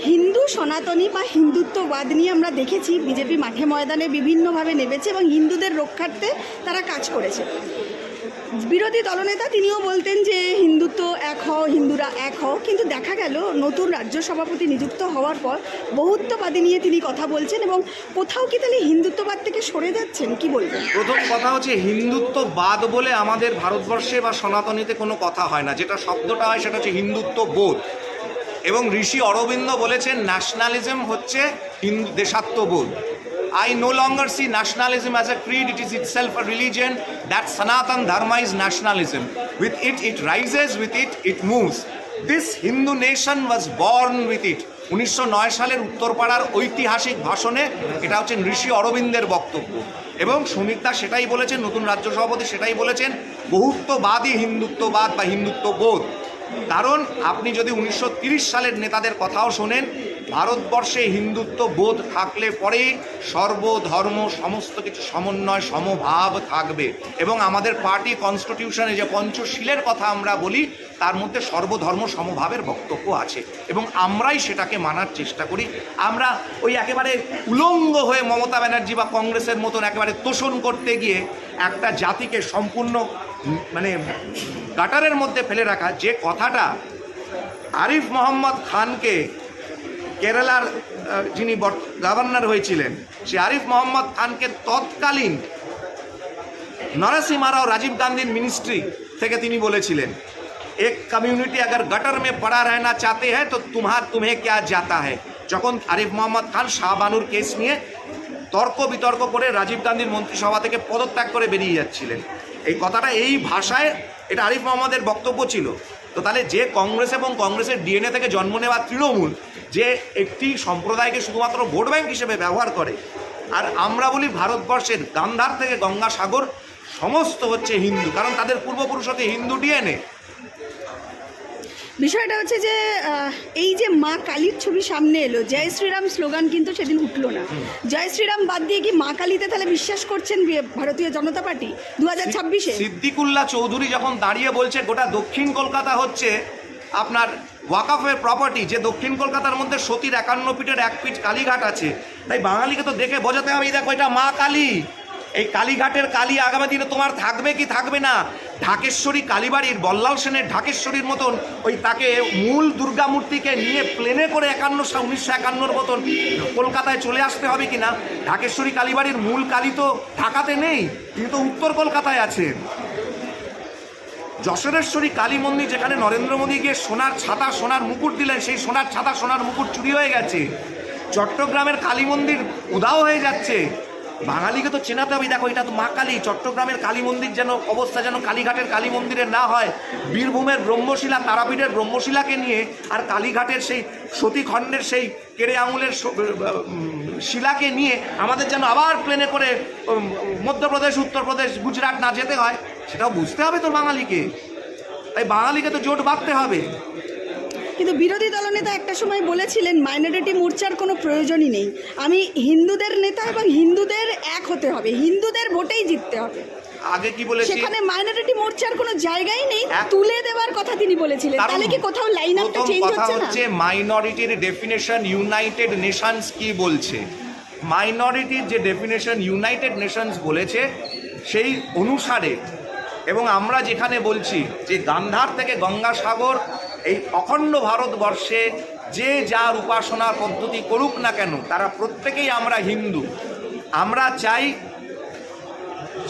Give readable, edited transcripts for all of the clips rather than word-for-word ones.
হিন্দু সনাতনী বা হিন্দুত্ববাদ নিয়ে আমরা দেখেছি বিজেপি মাঠে ময়দানে বিভিন্নভাবে নেমেছে এবং হিন্দুদের রক্ষার্থে তারা কাজ করেছে। বিরোধী দলনেতা তিনিও বলতেন যে হিন্দুত্ব এক হও, হিন্দুরা এক হও, কিন্তু দেখা গেল নতুন রাজ্য সভাপতি নিযুক্ত হওয়ার পর বহুত্ববাদী নিয়ে তিনি কথা বলছেন এবং কোথাও কি তাহলে হিন্দুত্ববাদ থেকে সরে যাচ্ছেন, কি বলবেন? প্রথম কথা হচ্ছে হিন্দুত্ববাদ বলে আমাদের ভারতবর্ষে বা সনাতনীতে কোনো কথা হয় না, যেটা শব্দটা হয় সেটা হচ্ছে হিন্দুত্ববোধ। এবং ঋষি অরবিন্দ বলেছেন ন্যাশনালিজম হচ্ছে দেশাত্মবোধ। I no longer see nationalism as a creed, it is itself a religion. That Sanatan Dharma is nationalism. With it, it rises, with it, it moves. This Hindu nation was born with it. 1909 সালের উত্তরপাড়ার ঐতিহাসিক ভাষণে এটা হচ্ছে ঋষি অরবিন্দের বক্তব্য। এবং সুমিত্রা সেটাই বলেছেন, নতুন রাজ্য সভাপতি সেটাই বলেছেন, বহুত্ববাদী হিন্দুত্ববাদ বা হিন্দুত্ববোধ। কারণ আপনি যদি 1930 সালের নেতাদের কথাও শোনেন, ভারতবর্ষে হিন্দুত্ব বোধ থাকলে পরেই সর্বধর্ম সমস্ত কিছু সমন্বয় সমভাব থাকবে। এবং আমাদের পার্টি কনস্টিটিউশনে যে পঞ্চশীলের কথা আমরা বলি তার মধ্যে সর্বধর্ম সমভাবের বক্তব্য আছে এবং আমরাই সেটাকে মানার চেষ্টা করি। আমরা ওই একেবারে উলঙ্গ হয়ে মমতা ব্যানার্জি বা কংগ্রেসের মতন একেবারে তোষণ করতে গিয়ে একটা জাতিকে সম্পূর্ণ মানে গাটারের মধ্যে ফেলে রাখা, যে কথাটা আরিফ মোহাম্মদ খানকে কেরালার যিনি গভর্নর হয়েছিলেন, সে আরিফ মোহাম্মদ খানকে তৎকালীন নরসিংহ রাও রাজীব গান্ধীর মিনিস্ট্রি থেকে তিনি বলেছিলেন, এক কমিউনিটি अगर गटर में पड़ा रहना चाहते हैं तो तुम्हें क्या जाता है। যখন আরিফ মোহাম্মদ খান শাহবানুর কেস নিয়ে তর্ক বিতর্ক করে রাজীব গান্ধীর মন্ত্রিসভা থেকে পদত্যাগ করে বেরিয়ে যাচ্ছিলেন, এই কথাটা এই ভাষায় এটা আরিফ মোহাম্মদের বক্তব্য ছিল। তো তাহলে যে কংগ্রেস এবং কংগ্রেসের ডিএনএ থেকে জন্ম নেওয়া তৃণমূল যে একটি সম্প্রদায়কে শুধুমাত্র ভোট ব্যাংক হিসেবে ব্যবহার করে, আর আমরা বলি ভারতবর্ষের গান্ধার থেকে গঙ্গাসাগর সমস্ত হচ্ছে হিন্দু, কারণ তাদের পূর্বপুরুষ হতে হিন্দু ডিএনএ। বিষয়টা হচ্ছে যে এই যে মা কালীর ছবি সামনে এলো, জয় শ্রীরাম স্লোগান কিন্তু সেদিন উঠলো না। জয় শ্রীরাম বাদ দিয়ে কি মা কালীতে তাহলে বিশ্বাস করছেন ভারতীয় জনতা পার্টি 2026-এ? সিদ্দিকুল্লাহ চৌধুরী যখন দাঁড়িয়ে বলছে গোটা দক্ষিণ কলকাতা হচ্ছে আপনার ওয়াকাফের প্রপার্টি, যে দক্ষিণ কলকাতার মধ্যে সতীর 51 ফিটের 1 ফিট কালীঘাট আছে, তাই বাঙালিকে তো দেখে বোঝাতে হবে, দেখো এটা মা কালী। এই কালীঘাটের কালী আগামী দিনে তোমার থাকবে কি থাকবে না। ঢাকেশ্বরী কালীবাড়ির বল্লাল সেনের ঢাকেশ্বরীর মতন ওই তাকে মূল দুর্গা মূর্তিকে নিয়ে প্লেনে করে 1951 মতন কলকাতায় চলে আসতে হবে কি না। ঢাকেশ্বরী কালীবাড়ির মূল কালী তো ঢাকাতে নেই, তিনি তো উত্তর কলকাতায় আছেন। যশোরেশ্বরী কালী মন্দির, যেখানে নরেন্দ্র মোদী গিয়ে সোনার ছাতা সোনার মুকুট দিলেন, সেই সোনার ছাতা সোনার মুকুট চুরি হয়ে গেছে। চট্টগ্রামের কালী মন্দির উধাও হয়ে যাচ্ছে। বাঙালিকে তো চেনাতে হবে, দেখো এটা তো মা কালী। চট্টগ্রামের কালী মন্দির যেন অবস্থা যেন কালীঘাটের কালী মন্দিরের না হয়, বীরভূমের ব্রহ্মশিলা তারাপীঠের ব্রহ্মশিলাকে নিয়ে আর কালীঘাটের সেই সতীখণ্ডের সেই কেড়ে আঙুলের শিলাকে নিয়ে আমাদের যেন আবার প্লেনে করে মধ্যপ্রদেশ উত্তরপ্রদেশ গুজরাট না যেতে হয়, সেটাও বুঝতে হবে তো বাঙালিকে। তাই বাঙালিকে তো জোট বাঁধতে হবে। কিন্তু বিরোধী দলনেতা একটা সময় বলেছিলেন মাইনরিটি মোর্চার কোনো প্রয়োজনই নেই, আমি হিন্দুদের নেতা এবং হিন্দুদের এক হতে হবে, হিন্দুদের ভোটেই জিততে হবে। আগে কি বলেছি, সেখানে মাইনরিটি মোর্চার কোনো জায়গাই নেই, তুলে দেওয়ার কথা তিনি বলেছিলেন। তাহলে কি কোথাও লাইন আপটা চেঞ্জ হচ্ছে না? হচ্ছে মাইনরিটির ডেফিনেশন ইউনাইটেড নেশনস কি বলছে, মাইনরিটির যে ডেফিনেশন ইউনাইটেড নেশনস বলেছে সেই অনুসারে, এবং আমরা যেখানে বলছি যে গান্ধার থেকে গঙ্গাসাগর এই অখণ্ড ভারতবর্ষে যে যার উপাসনা পদ্ধতি করুক না কেন, তারা প্রত্যেকেই আমরা হিন্দু। আমরা চাই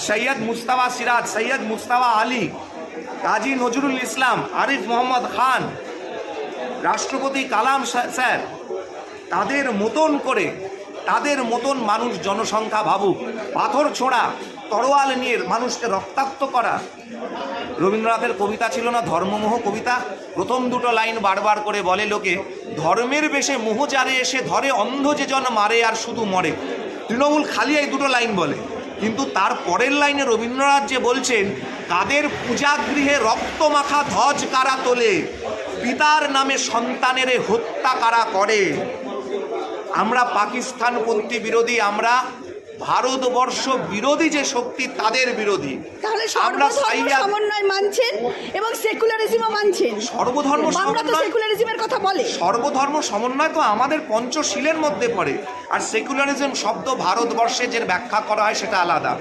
সৈয়দ মুস্তাফা সিরাজ, সৈয়দ মুস্তাফা আলী, কাজী নজরুল ইসলাম, আরিফ মোহাম্মদ খান, রাষ্ট্রপতি কালাম স্যার, তাদের মতন করে তাদের মতন মানুষ জনসংখ্যা ভাবুক। পাথর ছোঁড়া, তরোয়াল নিয়ে মানুষকে রক্তাক্ত করা। রবীন্দ্রনাথের কবিতা ছিল না ধর্মমোহ কবিতা, প্রথম দুটো লাইন বারবার করে বলে লোকে, ধর্মের বেশে মোহ যারে এসে ধরে, অন্ধ যে জন মারে আর শুধু মরে। তৃণমূল খালি এই দুটো লাইন বলে, কিন্তু তার পরের লাইনে রবীন্দ্রনাথ যে বলছেন, কাদের পূজাগৃহে রক্তমাখা ধ্বজ কারা তোলে, পিতার নামে সন্তানেরে হত্যা কারা করে। আমরা পাকিস্তানপন্থী বিরোধী, আমরা ভারতবর্ষ বিরোধী যে শক্তি তাদের বিরোধী। তাহলে আমরা সর্বধর্ম সমন্বয় মানছেন এবং সেকুলারিজমও মানছেন। সর্বধর্ম বাংলা তো সমন্বয়, সেকুলারিজমের কথা বলে। সর্বধর্ম সমন্বয় তো আমাদের পঞ্চশীলের মধ্যে পড়ে। আর সেকুলারিজম শব্দ ভারতবর্ষে যে ব্যাখ্যা করা হয় সেটা আলাদা।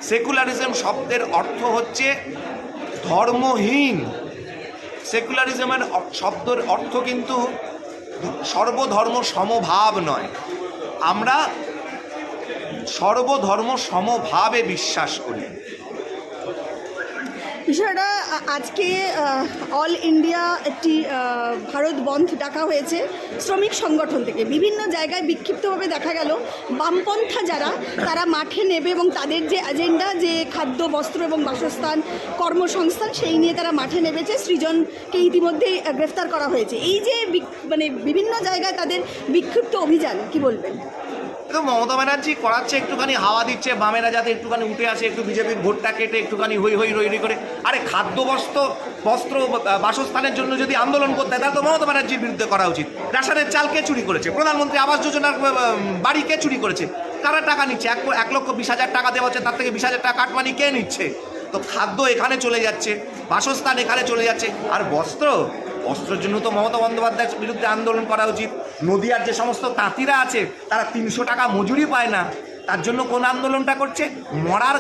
সেকুলারিজম শব্দের অর্থ হচ্ছে ধর্মহীন। সেকুলারিজমের শব্দের অর্থ কিন্তু সর্বধর্ম সমভাব নয়। আমরা সর্বধর্ম সমভাবে বিশ্বাস করি। বিষয়টা আজকে অল ইন্ডিয়া একটি ভারত বন্ধ ডাকা হয়েছে শ্রমিক সংগঠন থেকে। বিভিন্ন জায়গায় বিক্ষিপ্তভাবে দেখা গেল বামপন্থা যারা, তারা মাঠে নেবে এবং তাদের যে এজেন্ডা, যে খাদ্য, বস্ত্র এবং বাসস্থান, কর্মসংস্থান, সেই নিয়ে তারা মাঠে নেমেছে। সৃজনকে ইতিমধ্যেই গ্রেফতার করা হয়েছে। এই যে মানে বিভিন্ন জায়গায় তাদের বিক্ষিপ্ত অভিযান, কি বলবেন? তো মমতা ব্যানার্জি করাচ্ছে, একটুখানি হাওয়া দিচ্ছে বামেরা যাতে একটুখানি উঠে আসে, একটু বিজেপির ভোটটা কেটে একটুখানি হই হই রই রই করে। আরে খাদ্য বস্ত্র বাসস্থানের জন্য যদি আন্দোলন করতে হয় তাহলে তো মমতা ব্যানার্জির বিরুদ্ধে করা উচিত। রেশনের চাল কে চুরি করেছে? প্রধানমন্ত্রী আবাস যোজনার বাড়ি কে চুরি করেছে? কারা টাকা নিচ্ছে? 1,20,000 টাকা দেওয়া হচ্ছে, তার থেকে 20,000 টাকা কাটমানি কে নিচ্ছে? তো খাদ্য এখানে চলে যাচ্ছে, বাসস্থান এখানে চলে যাচ্ছে। আর বস্ত্রের জন্য তো মমতা বন্দ্যোপাধ্যায়ের বিরুদ্ধে আন্দোলন করা উচিত। নদিয়ার যে সমস্ত তাঁতিরা আছে তারা 300 টাকা মজুরি পায় না, তার জন্য কোন আন্দোলনটা করছে? মরার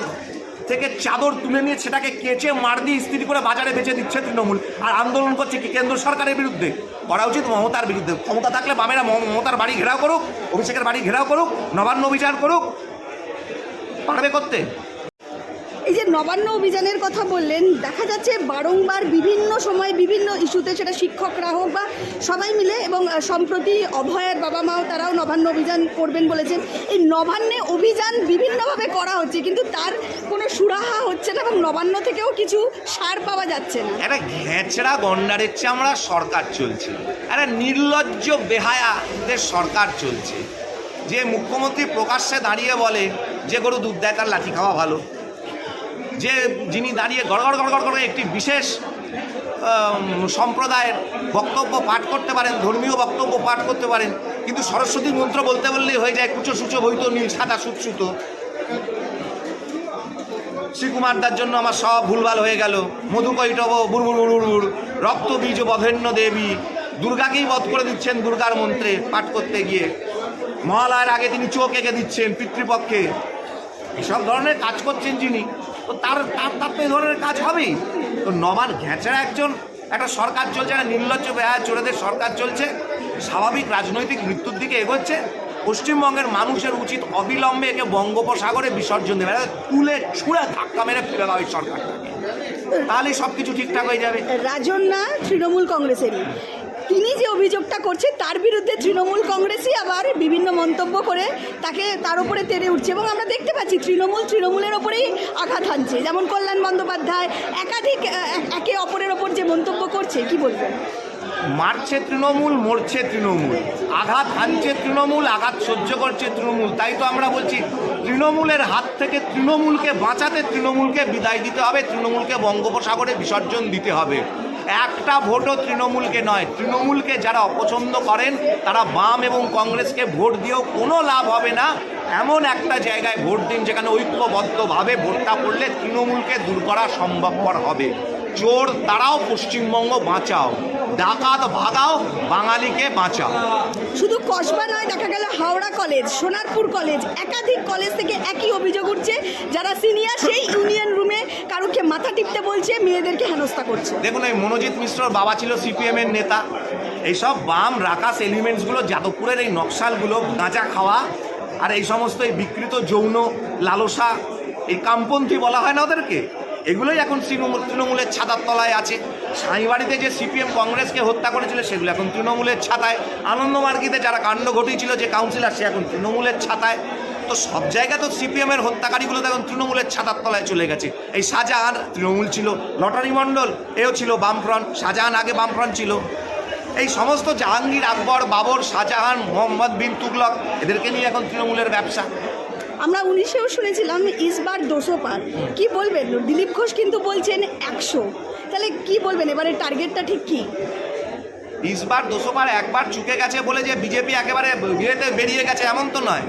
থেকে চাদর তুলে নিয়ে সেটাকে কেচে মার দিয়ে ইস্ত্রি করে বাজারে বেচে দিচ্ছে তৃণমূল। আর আন্দোলন করছে কি কেন্দ্র সরকারের বিরুদ্ধে? করা উচিত মমতার বিরুদ্ধে। ক্ষমতা থাকলে বামেরা মমতার বাড়ি ঘেরাও করুক, অভিষেকের বাড়ি ঘেরাও করুক, নবান্ন অভিযান করুক, পারবে করতে। এই যে নবান্ন অভিযানের কথা বললেন, দেখা যাচ্ছে বারংবার বিভিন্ন সময় বিভিন্ন ইস্যুতে, সেটা শিক্ষকরা হোক বা সবাই মিলে, এবং সম্প্রতি অভয়ের বাবা মাও তারাও নবান্ন অভিযান করবেন বলেছেন। এই নবান্নে অভিযান বিভিন্নভাবে করা হচ্ছে, কিন্তু তার কোনো সুরাহা হচ্ছে না এবং নবান্ন থেকেও কিছু সার পাওয়া যাচ্ছে না। একটা ঘেঁচড়া গন্ডারের চামড়া সরকার চলছে, একটা নির্লজ্জ বেহায়াদের সরকার চলছে। যে মুখ্যমন্ত্রী প্রকাশ্যে দাঁড়িয়ে বলে যে গরু দুধ দেয় তার লাঠি খাওয়া ভালো, যিনি দাঁড়িয়ে গড়গড় গড়গড় করে একটি বিশেষ সম্প্রদায়ের বক্তব্য পাঠ করতে পারেন, ধর্মীয় বক্তব্য পাঠ করতে পারেন, কিন্তু সরস্বতী মন্ত্র বলতে বললেই হয়ে যায় কুচো সুচো বইতো নীল সাদা সুতসুতো। শ্রীকুমারদার জন্য আমার সব ভুলভাল হয়ে গেল। মধুকৈটব বুড়বুড় রক্ত বীজ বধেন্য দেবী, দুর্গাকেই বধ করে দিচ্ছেন দুর্গার মন্ত্রে পাঠ করতে গিয়ে। মহালয়ের আগে তিনি চোখ এঁকে দিচ্ছেন পিতৃপক্ষে। এসব ধরনের কাজ করছেন যিনি, তো তার তো এই ধরনের কাজ হবেই। তো নবান ঘেঁচড়া একটা সরকার চলছে, একটা নির্লজ্জ বেহায়া চোরেদের সরকার চলছে, স্বাভাবিক রাজনৈতিক মৃত্যুর দিকে এগোচ্ছে। পশ্চিমবঙ্গের মানুষের উচিত অবিলম্বে একে বঙ্গোপসাগরে বিসর্জন দেবে, তুলে ছুঁড়ে ধাক্কা মেরে ফেলে দেওয়া এই সরকারটাকে, তাহলেই সব কিছু ঠিকঠাক হয়ে যাবে। রাজন্যা তৃণমূল কংগ্রেসেরই, তিনি যে অভিযোগটা করছেন তার বিরুদ্ধে তৃণমূল কংগ্রেসই আবার বিভিন্ন মন্তব্য করে তার উপরে তেড়ে উঠছে, এবং আমরা দেখতে পাচ্ছি তৃণমূলের ওপরেই আঘাত হানছে। যেমন কল্যাণ বন্দ্যোপাধ্যায় একাধিক একে অপরের ওপর যে মন্তব্য করছে, কি বলবেন? মারছে তৃণমূল, মরছে তৃণমূল, আঘাত হানছে তৃণমূল, আঘাত সহ্য করছে তৃণমূল। তাই তো আমরা বলছি তৃণমূলের হাত থেকে তৃণমূলকে বাঁচাতে তৃণমূলকে বিদায় দিতে হবে, তৃণমূলকে বঙ্গোপসাগরে বিসর্জন দিতে হবে। একটা ভোটও তৃণমূলকে নয়, তৃণমূলকে যারা অপছন্দ করেন তারা বাম এবং কংগ্রেসকে ভোট দিয়েও কোনো লাভ হবে না। এমন একটা জায়গায় ভোট দিন যেখানে ঐক্যবদ্ধভাবে ভোটটা পড়লে তৃণমূলকে দূর করা সম্ভবপর হবে। চোর তারাও পশ্চিমবঙ্গ বাঁচাও, ডাকাত ভাগাও, বাঙালিকে বাঁচাও। শুধু কসবা নয়, দেখা গেল হাওড়া কলেজ, সোনারপুর কলেজ, একাধিক কলেজ থেকে একই অভিযোগ উঠছে। যারা সিনিয়র সেই ইউনিয়ন রুমে কারুকে মাথা টিপতে বলছে, মেয়েদেরকে হেনস্থা করছে। দেখুন, এই মনোজিৎ মিশ্রর বাবা ছিল সিপিএমের নেতা। এইসব বাম রাকাস এলিমেন্টসগুলো, যাদবপুরের এই নকশালগুলো, গাঁজা খাওয়া আর এই সমস্ত এই বিকৃত যৌন লালসা, এই কামপন্থী বলা হয় না ওদেরকে, এগুলোই এখন তৃণমূলের ছাতার তলায় আছে। সাঁইবাড়িতে যে সিপিএম কংগ্রেসকে হত্যা করেছিল সেগুলো এখন তৃণমূলের ছাতায়। আনন্দমার্গীতে যারা কাণ্ড ঘটিয়েছিল, যে কাউন্সিলর, সে এখন তৃণমূলের ছাতায়। তো সব জায়গায় তো সিপিএমের হত্যাকারীগুলো তো এখন তৃণমূলের ছাতার তলায় চলে গেছে। এই শাহজাহান তৃণমূল ছিল, লটারি মণ্ডল এও ছিল বামফ্রন্ট, শাহজাহান আগে বামফ্রন্ট ছিল। এই সমস্ত জাহাঙ্গীর, আকবর, বাবর, শাহজাহান, মোহাম্মদ বিন তুগলক, এদেরকে নিয়ে এখন তৃণমূলের ব্যবসা। আমরা 19-এও শুনেছিলাম ইসবার 200 পার। কি বলবেন? দিলীপ ঘোষ কিন্তু বলছেন 100। তাহলে কি বলবেন, এবারে টার্গেটটা ঠিক কি? ইসবার 200 পার একবার চুকে গেছে বলে যে বিজেপি একেবারে বিয়েতে বেরিয়ে গেছে এমন তো নয়।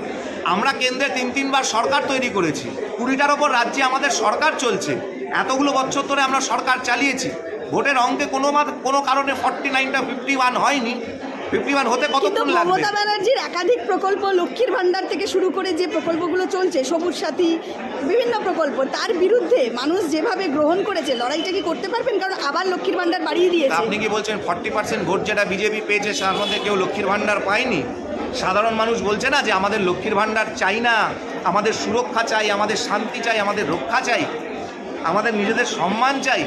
আমরা কেন্দ্রে 3-3বার সরকার তৈরি করেছি, 20টার ওপর রাজ্যে আমাদের সরকার চলছে, এতগুলো বছর ধরে আমরা সরকার চালিয়েছি। ভোটের অঙ্কে কোনো কারণে 49টা 51 হয়নি। 51 হতে কিন্তু কতক্ষণ লাগবে? মমতা ব্যানার্জির একাধিক প্রকল্প, লক্ষ্মীর ভাণ্ডার থেকে শুরু করে যে প্রকল্পগুলো চলছে, সবুজ সাথী, বিভিন্ন প্রকল্প, তার বিরুদ্ধে মানুষ যেভাবে গ্রহণ করেছে, লড়াইটা কি করতে পারবেন? কারণ আবার লক্ষ্মীর ভাণ্ডার বাড়িয়ে তা দিয়েছে। আপনি কি বলছেন 40% ভোট যেটা বিজেপি পেয়েছে তার মধ্যে কেউ লক্ষ্মীর ভাণ্ডার পায়নি? সাধারণ মানুষ বলছে না যে আমাদের লক্ষ্মীর ভাণ্ডার চাই না, আমাদের সুরক্ষা চাই, আমাদের শান্তি চাই, আমাদের রক্ষা চাই, আমাদের নিজেদের সম্মান চাই,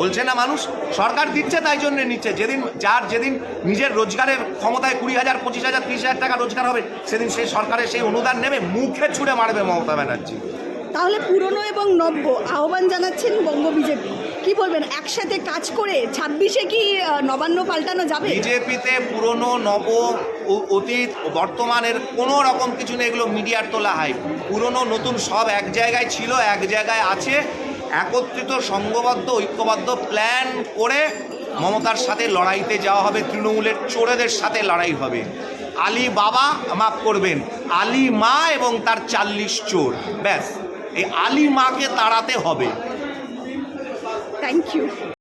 বলছে না মানুষ? সরকার দিচ্ছে, তাই জন্য নিচ্ছে। যেদিন নিজের রোজগারের ক্ষমতায় 20,000, 25,000, 30,000 টাকা রোজগার হবে, সেদিন সেই সরকারের সেই অনুদান নেবে মুখে ছুঁড়ে মারবে মমতা ব্যানার্জি। তাহলে পুরনো এবং নব্য আহ্বান জানাচ্ছেন বঙ্গ বিজেপি, কি বলবেন? একসাথে কাজ করে 26-এ কি নবান্ন পাল্টানো যাবে? বিজেপিতে পুরনো নব অতীত বর্তমানের কোনো রকম কিছু নেই, এগুলো মিডিয়ার তোলা হয়। পুরনো নতুন সব এক জায়গায় ছিল, এক জায়গায় আছে, একত্রিত সংঘবদ্ধ ঐক্যবদ্ধ প্ল্যান করে মমতার সাথে লড়াইতে যাওয়া হবে। তৃণমূলের চোরেদের সাথে লড়াই হবে। আলী বাবা, মাফ করবেন, আলী মা এবং তার 40 চোর, ব্যাস এই আলী মাকে তাড়াতে হবে। Thank you.